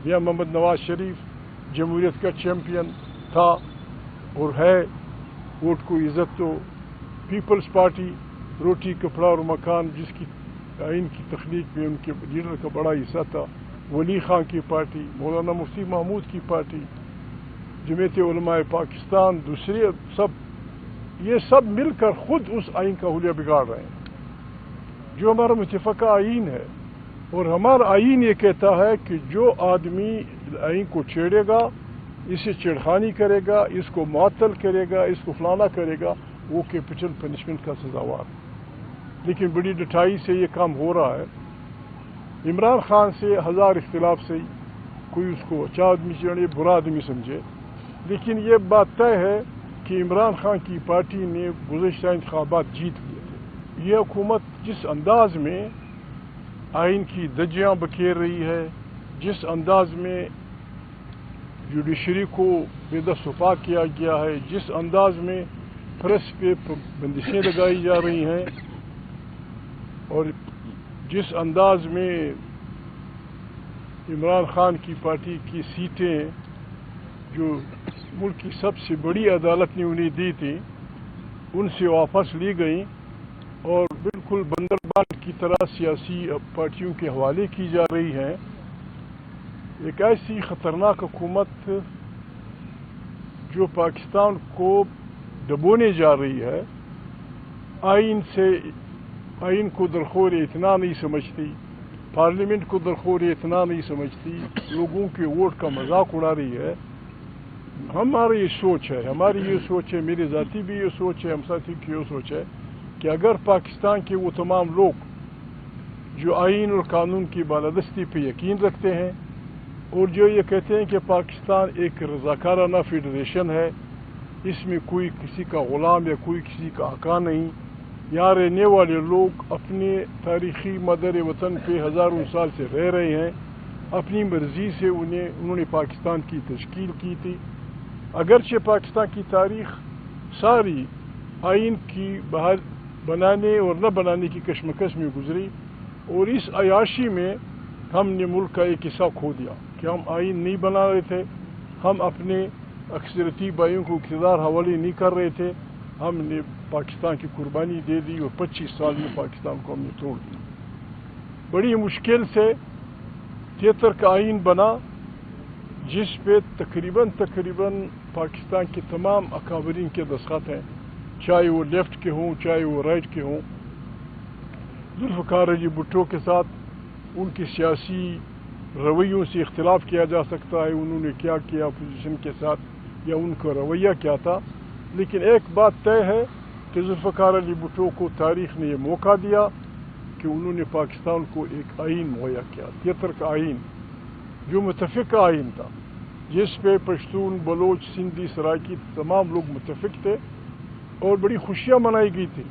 میاں محمد نواز شریف جمہوریت کا چیمپئن تھا اور ہے. ووٹ کو عزت تو پیپلز پارٹی روٹی کپڑا اور مکان جس کی آئین کی تخلیق میں ان کے لیڈر کا بڑا حصہ تھا. ولی خان کی پارٹی، مولانا مفتی محمود کی پارٹی، جمعیت علماء پاکستان، دوسرے یہ سب مل کر خود اس آئین کا حلیہ بگاڑ رہے ہیں جو ہمارا متفقہ آئین ہے. اور ہمارا آئین یہ کہتا ہے کہ جو آدمی آئین کو چھیڑے گا، اسے چھیڑخانی کرے گا، اس کو معطل کرے گا، اس کو فلانا کرے گا، وہ کیپٹل پنشمنٹ کا سزاوار. لیکن بڑی ڈٹائی سے یہ کام ہو رہا ہے. عمران خان سے ہزار اختلاف سے کوئی اس کو اچھا آدمی چاہے برا آدمی سمجھے، لیکن یہ بات طے ہے کہ عمران خان کی پارٹی نے گزشتہ انتخابات جیت لیے تھے. یہ حکومت جس انداز میں آئین کی دھجیاں بکھیر رہی ہے، جس انداز میں جوڈیشری کو بے دست و پاک کیا گیا ہے، جس انداز میں پریس پہ بندشیں لگائی جا رہی ہیں، اور جس انداز میں عمران خان کی پارٹی کی سیٹیں جو ملک کی سب سے بڑی عدالت نے انہیں دی تھی ان سے واپس لی گئیں اور بالکل بندربان کی طرح سیاسی پارٹیوں کے حوالے کی جا رہی ہیں. ایک ایسی خطرناک حکومت جو پاکستان کو ڈبونے جا رہی ہے، آئین کو درخور اتنا نہیں سمجھتی، پارلیمنٹ کو درخور اتنا نہیں سمجھتی، لوگوں کے ووٹ کا مذاق اڑا رہی ہے. ہماری یہ سوچ ہے، میری ذاتی بھی یہ سوچ ہے، ہم ساتھی کی یہ سوچ ہے کہ اگر پاکستان کے وہ تمام لوگ جو آئین اور قانون کی بالادستی پہ یقین رکھتے ہیں اور جو یہ کہتے ہیں کہ پاکستان ایک رضاکارانہ فیڈریشن ہے، اس میں کوئی کسی کا غلام یا کوئی کسی کا آقا نہیں، یہاں رہنے والے لوگ اپنے تاریخی مادر وطن پہ ہزاروں سال سے رہ رہے ہیں، اپنی مرضی سے انہوں نے پاکستان کی تشکیل کی تھی. اگرچہ پاکستان کی تاریخ ساری آئین کی بنانے اور نہ بنانے کی کشمکش میں گزری، اور اس عیاشی میں ہم نے ملک کا ایک حصہ کھو دیا کہ ہم آئین نہیں بنا رہے تھے، ہم اپنے اکثریتی بھائیوں کو اقتدار حوالے نہیں کر رہے تھے، ہم نے پاکستان کی قربانی دے دی اور 25 سال میں پاکستان کو ہم نے توڑ دیا. بڑی مشکل سے 73 کا آئین بنا جس پہ تقریباً پاکستان کے تمام اکابرین کے دستخط ہیں، چاہے وہ لیفٹ کے ہوں چاہے وہ رائٹ کے ہوں. ذوالفقار علی بھٹو کے ساتھ ان کی سیاسی رویوں سے اختلاف کیا جا سکتا ہے، انہوں نے کیا کیا اپوزیشن کے ساتھ یا ان کا رویہ کیا تھا، لیکن ایک بات طے ہے کہ ذوالفقار علی بھٹو کو تاریخ نے یہ موقع دیا کہ انہوں نے پاکستان کو ایک آئین مہیا کیا، 73 کا آئین جو متفق آئین تھا، جس پہ پشتون، بلوچ، سندھی، سرائکی تمام لوگ متفق تھے اور بڑی خوشیاں منائی گئی تھی.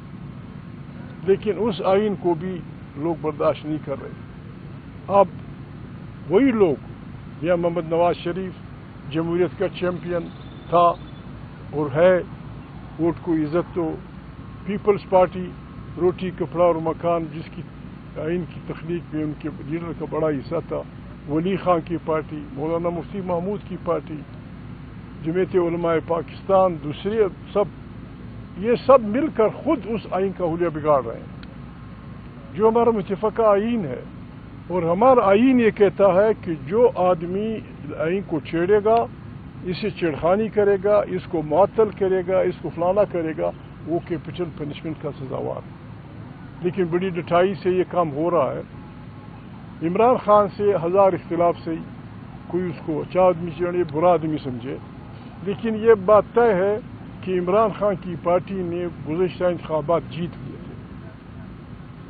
لیکن اس آئین کو بھی لوگ برداشت نہیں کر رہے. اب وہی لوگ، میاں محمد نواز شریف جمہوریت کا چیمپئن تھا اور ہے. ووٹ کو عزت تو پیپلز پارٹی روٹی کپڑا اور مکان جس کی آئین کی تخلیق میں ان کے لیڈر کا بڑا حصہ تھا. ولی خان کی پارٹی، مولانا مفتی محمود کی پارٹی، جمعیت علماء پاکستان، دوسرے یہ سب مل کر خود اس آئین کا حلیہ بگاڑ رہے ہیں جو ہمارا متفقہ آئین ہے. اور ہمارا آئین یہ کہتا ہے کہ جو آدمی آئین کو چھیڑے گا، اسے چھیڑخانی کرے گا، اس کو معطل کرے گا، اس کو فلانا کرے گا، وہ کیپٹل پنشمنٹ کا سزاوار. لیکن بڑی ڈٹائی سے یہ کام ہو رہا ہے. عمران خان سے ہزار اختلاف سے کوئی اس کو اچھا آدمی چاہے برا آدمی سمجھے، لیکن یہ بات طے ہے کہ عمران خان کی پارٹی نے گزشتہ انتخابات جیت لیے تھے.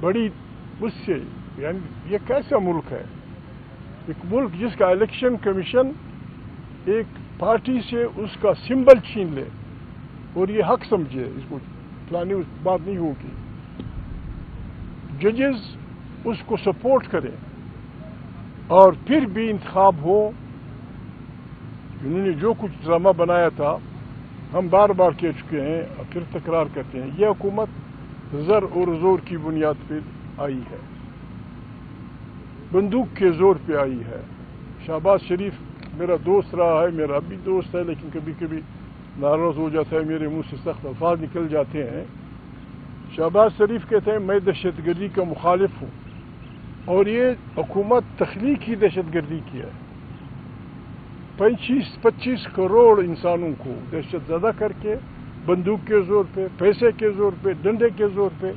بڑی اس سے یعنی یہ کیسا ملک ہے؟ ایک ملک جس کا الیکشن کمیشن ایک پارٹی سے اس کا سمبل چھین لے اور یہ حق سمجھے، اس کو فلانی بات نہیں ہوگی، ججز اس کو سپورٹ کریں اور پھر بھی انتخاب ہو. انہوں نے جو کچھ ڈرامہ بنایا تھا ہم بار بار کہہ چکے ہیں اور پھر تکرار کرتے ہیں. یہ حکومت زر اور زور کی بنیاد پہ آئی ہے، بندوق کے زور پہ آئی ہے، شہباز شریف میرا دوست رہا ہے، میرا اب بھی دوست ہے، لیکن کبھی کبھی ناراض ہو جاتا ہے، میرے منہ سے سخت الفاظ نکل جاتے ہیں۔ شہباز شریف کہتے ہیں میں دہشت گردی کا مخالف ہوں، اور یہ حکومت تخلیقی دہشت گردی کی ہے۔ 25 کروڑ انسانوں کو دہشت زدہ کر کے بندوق کے زور پہ، پیسے کے زور پہ، ڈنڈے کے زور پہ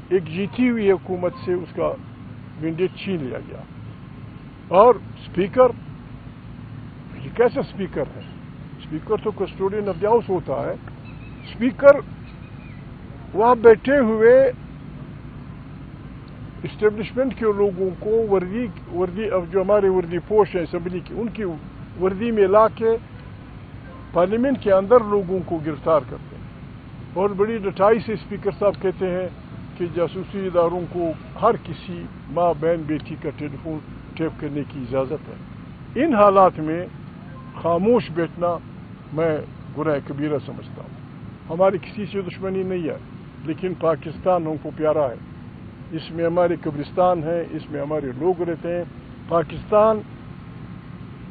ایک جیتی ہوئی حکومت سے اس کا مینڈیٹ چھین لیا گیا۔ اور اسپیکر، یہ کیسا اسپیکر ہے؟ اسپیکر تو کسٹوڈین آف دی ہاؤس ہوتا ہے۔ اسپیکر وہاں بیٹھے ہوئے اسٹیبلشمنٹ کے لوگوں کو وردی جو ہمارے وردی پوش ہیں اسمبلی کی، ان کی وردی میں لا کے پارلیمنٹ کے اندر لوگوں کو گرفتار کرتے ہیں، اور بڑی ڈٹائی سے اسپیکر صاحب کہتے ہیں کہ جاسوسی اداروں کو ہر کسی ماں بہن بیٹی کا ٹیلی فون ٹیپ کرنے کی اجازت ہے۔ ان حالات میں خاموش بیٹھنا میں گناہ کبیرہ سمجھتا ہوں۔ ہماری کسی سے دشمنی نہیں ہے، لیکن پاکستان ہم کو پیارا ہے، اس میں ہمارے قبرستان ہیں، اس میں ہمارے لوگ رہتے ہیں۔ پاکستان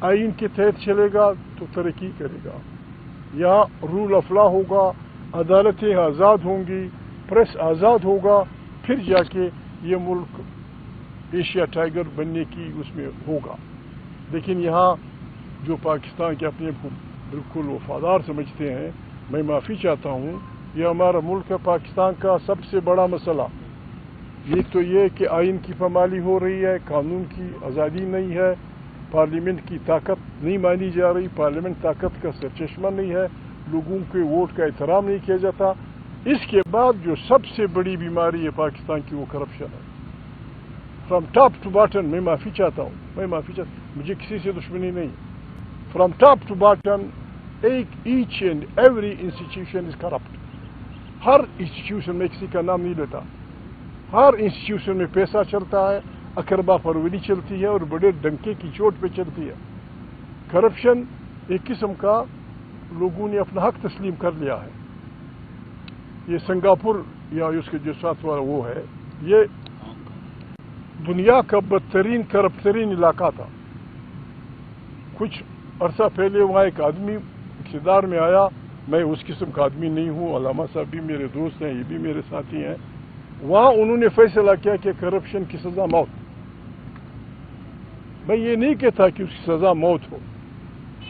آئین کے تحت چلے گا تو ترقی کرے گا، یہاں رول آف لا ہوگا، عدالتیں آزاد ہوں گی، پریس آزاد ہوگا، پھر جا کے یہ ملک ایشیا ٹائیگر بننے کی اس میں ہوگا۔ لیکن یہاں جو پاکستان کے اپنے کو بالکل وفادار سمجھتے ہیں، میں معافی چاہتا ہوں، یہ ہمارا ملک ہے۔ پاکستان کا سب سے بڑا مسئلہ ایک تو یہ کہ آئین کی پامالی ہو رہی ہے، قانون کی آزادی نہیں ہے، پارلیمنٹ کی طاقت نہیں مانی جا رہی، پارلیمنٹ طاقت کا سرچشمہ نہیں ہے، لوگوں کے ووٹ کا احترام نہیں کیا جاتا۔ اس کے بعد جو سب سے بڑی بیماری ہے پاکستان کی، وہ کرپشن ہے۔ فرام ٹاپ ٹو باٹم، میں معافی چاہتا ہوں، مجھے کسی سے دشمنی نہیں۔ From top to bottom each and every institution is corrupt. ہر انسٹیٹیوشن میں کسی کا نام نہیں لیتا، ہر انسٹیٹیوشن میں پیسہ چلتا ہے، اقربا پروری چلتی ہے، اور بڑے ڈنکے کی چوٹ پہ چلتی ہے۔ کرپشن ایک قسم کا لوگوں نے اپنا حق تسلیم کر لیا ہے۔ یہ سنگاپور یا اس کے جو ساتھ والا وہ ہے، یہ دنیا کا بدترین کرپٹ ترین علاقہ تھا۔ کچھ عرصہ پہلے وہاں ایک آدمی اقتدار میں آیا، میں اس قسم کا آدمی نہیں ہوں، علامہ صاحب بھی میرے دوست ہیں، یہ بھی میرے ساتھی ہیں۔ وہاں انہوں نے فیصلہ کیا کہ کرپشن کی سزا موت۔ میں یہ نہیں کہتا کہ اس کی سزا موت ہو،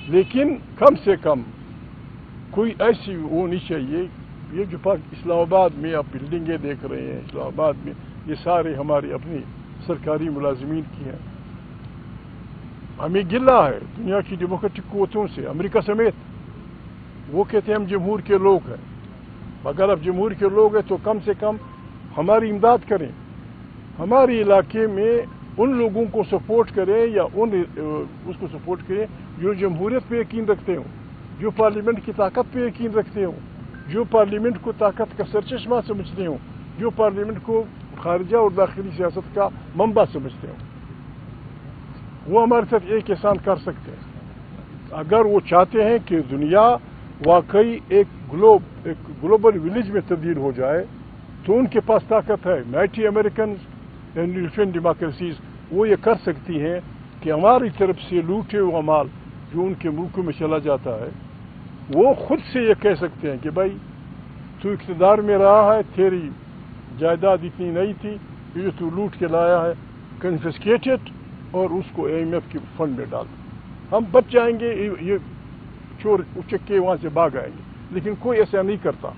لیکن کم سے کم کوئی ایسی ہونی چاہیے۔ یہ جو اسلام آباد میں آپ بلڈنگیں دیکھ رہے ہیں، اسلام آباد میں یہ سارے ہمارے اپنی سرکاری ملازمین کی ہیں۔ ہمیں گلہ ہے دنیا کی ڈیموکریٹک قوتوں سے، امریکہ سمیت۔ وہ کہتے ہیں ہم جمہور کے لوگ ہیں۔ اگر آپ جمہور کے لوگ ہیں تو کم سے کم ہماری امداد کریں، ہمارے علاقے میں ان لوگوں کو سپورٹ کریں، یا اس کو سپورٹ کریں جو جمہوریت پہ یقین رکھتے ہوں، جو پارلیمنٹ کی طاقت پہ یقین رکھتے ہوں، جو پارلیمنٹ کو طاقت کا سرچشمہ سمجھتے ہوں، جو پارلیمنٹ کو خارجہ اور داخلی سیاست کا منبع سمجھتے ہوں۔ وہ ہمارے ساتھ ایک احسان کر سکتے ہیں۔ اگر وہ چاہتے ہیں کہ دنیا واقعی ایک گلوبل ولیج میں تبدیل ہو جائے، تو ان کے پاس طاقت ہے۔ Mighty Americans and European democracies وہ یہ کر سکتی ہیں کہ ہماری طرف سے لوٹے ہوئے مال جو ان کے ملکوں میں چلا جاتا ہے، وہ خود سے یہ کہہ سکتے ہیں کہ بھائی تو اقتدار میں رہا ہے، تیری جائیداد اتنی نہیں تھی، یہ تو لوٹ کے لایا ہے، کنفسکیٹڈ، اور اس کو IMF کے فنڈ میں ڈال دو۔ ہم بچ جائیں گے، یہ چور اچک کے وہاں سے بھاگ آئیں گے، لیکن کوئی ایسا نہیں کرتا۔